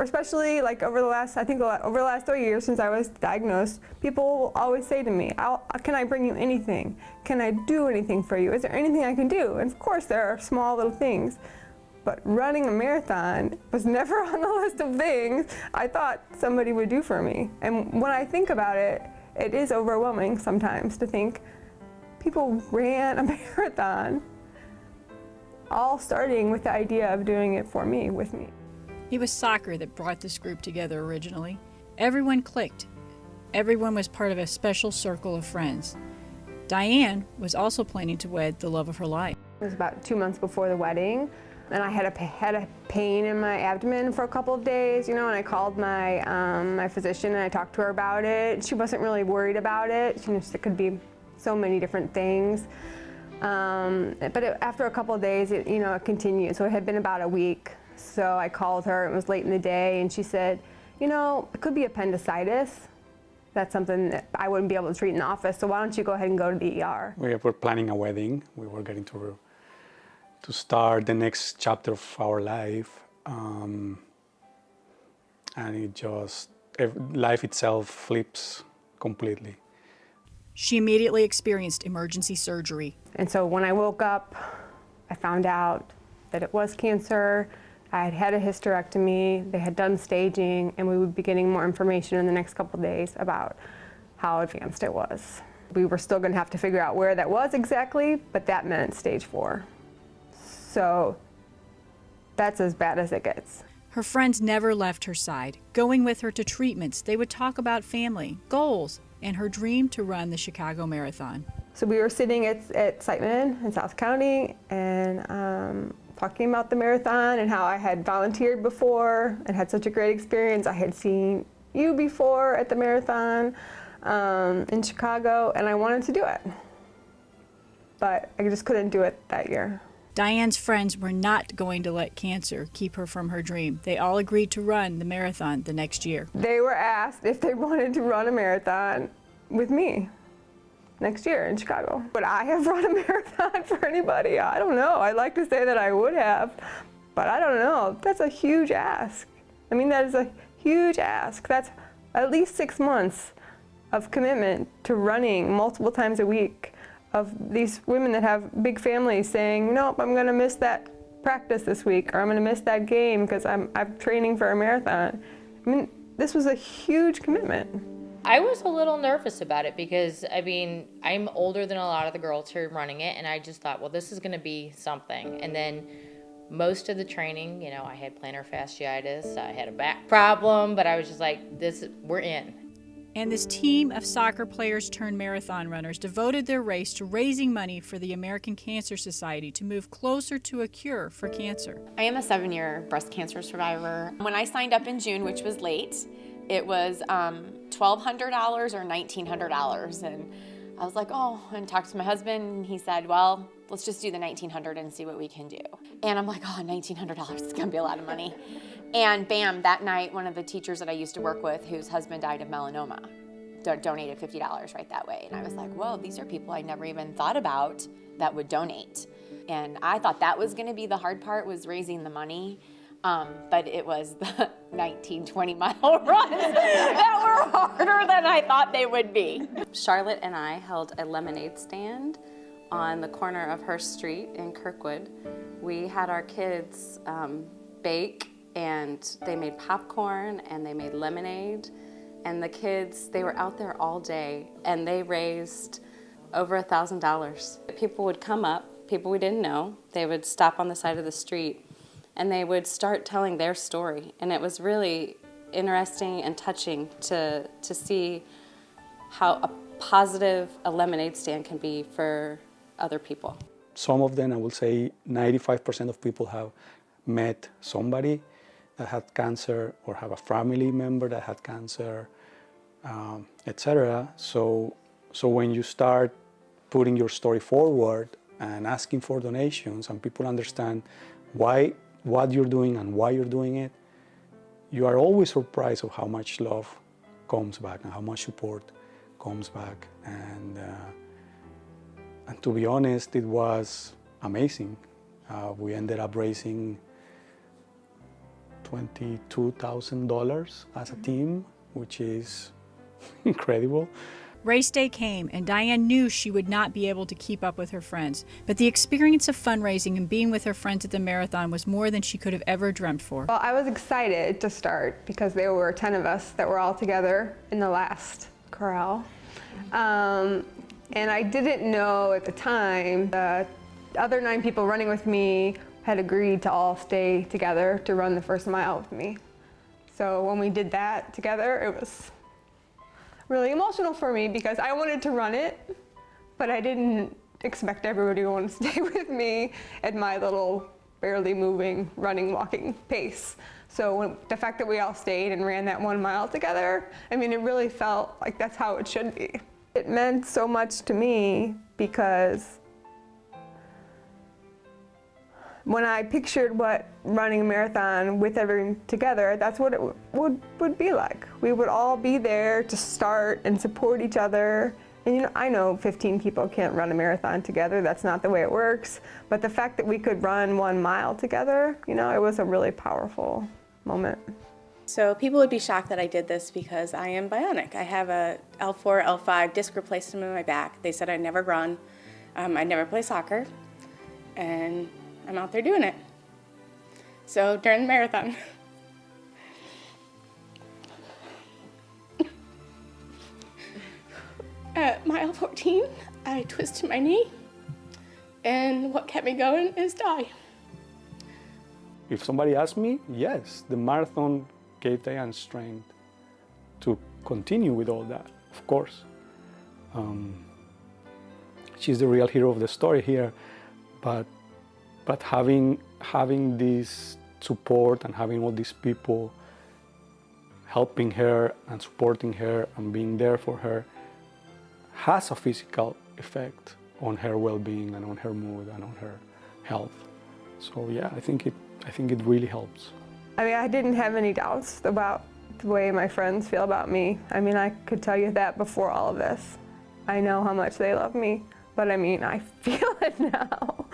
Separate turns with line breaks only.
especially like over the last, over the last 3 years since I was diagnosed, people will always say to me, can I bring you anything? Can I do anything for you? Is there anything I can do? And of course there are small little things, but running a marathon was never on the list of things I thought somebody would do for me. And when I think about it, it is overwhelming sometimes to think people ran a marathon, all starting with the idea of doing it for me, with me.
It was soccer that brought this group together originally. Everyone clicked. Everyone was part of a special circle of friends. Diane was also planning to wed the love of her life.
It was about 2 months before the wedding, and I had a pain in my abdomen for a couple of days, and I called my physician and I talked to her about it. She wasn't really worried about it. She knew it could be so many different things. But after a couple of days, it continued. So it had been about a week. So I called her, it was late in the day, and she said, it could be appendicitis. That's something that I wouldn't be able to treat in the office, so why don't you go ahead and go to the ER?
We were planning a wedding. We were getting to start the next chapter of our life. And life itself flips completely.
She immediately experienced emergency surgery.
And so when I woke up, I found out that it was cancer. I had had a hysterectomy, they had done staging, and we would be getting more information in the next couple of days about how advanced it was. We were still gonna have to figure out where that was exactly, but that meant stage 4. So that's as bad as it gets.
Her friends never left her side. Going with her to treatments, they would talk about family, goals, and her dream to run the Chicago Marathon.
So we were sitting at Siteman in South County and talking about the marathon and how I had volunteered before and had such a great experience. I had seen you before at the marathon in Chicago, and I wanted to do it. But I just couldn't do it that year.
Diane's friends were not going to let cancer keep her from her dream. They all agreed to run the marathon the next year.
They were asked if they wanted to run a marathon with me next year in Chicago. Would I have run a marathon for anybody? I don't know. I'd like to say that I would have, but I don't know. That's a huge ask. I mean, that is a huge ask. That's at least 6 months of commitment to running multiple times a week, of these women that have big families saying, nope, I'm gonna miss that practice this week, or I'm gonna miss that game because I'm training for a marathon. I mean, this was a huge commitment.
I was a little nervous about it because, I'm older than a lot of the girls who are running it, and I just thought, well, this is gonna be something. And then most of the training, I had plantar fasciitis, I had a back problem, but I was just like, we're in.
And this team of soccer players turned marathon runners devoted their race to raising money for the American Cancer Society to move closer to a cure for cancer.
I am a 7-year breast cancer survivor. When I signed up in June, which was late, it was $1,200 or $1,900. And I was like, and talked to my husband, and he said, well, let's just do the $1,900 and see what we can do. And I'm like, $1,900 is gonna be a lot of money. And bam, that night, one of the teachers that I used to work with, whose husband died of melanoma, donated $50 right that way. And I was like, whoa, these are people I never even thought about that would donate. And I thought that was gonna be the hard part, was raising the money. But it was the 19, 20-mile runs that were harder than I thought they would be.
Charlotte and I held a lemonade stand on the corner of Hearst Street in Kirkwood. We had our kids bake, and they made popcorn and they made lemonade. And the kids, they were out there all day, and they raised over $1,000. People would come up, people we didn't know, they would stop on the side of the street, and they would start telling their story. And it was really interesting and touching to see how positive a lemonade stand can be for other people.
Some of them, I will say 95% of people have met somebody that had cancer or have a family member that had cancer, etc. So when you start putting your story forward and asking for donations, and people understand what you're doing and why you're doing it, you are always surprised of how much love comes back and how much support comes back. And to be honest, it was amazing. We ended up raising $22,000 as a team, which is incredible.
Race day came, and Diane knew she would not be able to keep up with her friends. But the experience of fundraising and being with her friends at the marathon was more than she could have ever dreamt for.
Well, I was excited to start because there were 10 of us that were all together in the last corral. And I didn't know at the time the other 9 people running with me had agreed to all stay together to run the first mile with me. So when we did that together, it was really emotional for me because I wanted to run it, but I didn't expect everybody to want to stay with me at my little barely moving, running, walking pace. So the fact that we all stayed and ran that 1 mile together, I mean, it really felt like that's how it should be. It meant so much to me because when I pictured what running a marathon with everyone together, that's what it would be like. We would all be there to start and support each other. And you know, I know 15 people can't run a marathon together. That's not the way it works. But the fact that we could run 1 mile together, you know, it was a really powerful moment.
So people would be shocked that I did this because I am bionic. I have a L4, L5 disc replacement in my back. They said I'd never run, I'd never play soccer, and I'm out there doing it. So during the marathon, at mile 14, I twisted my knee, and what kept me going is Di.
If somebody asks me, yes, the marathon gave Diane strength to continue with all that, of course. She's the real hero of the story here, but having this support and having all these people helping her and supporting her and being there for her has a physical effect on her well-being and on her mood and on her health. So yeah, I think it really helps.
I mean, I didn't have any doubts about the way my friends feel about me. I mean, I could tell you that before all of this. I know how much they love me, but I mean, I feel it now.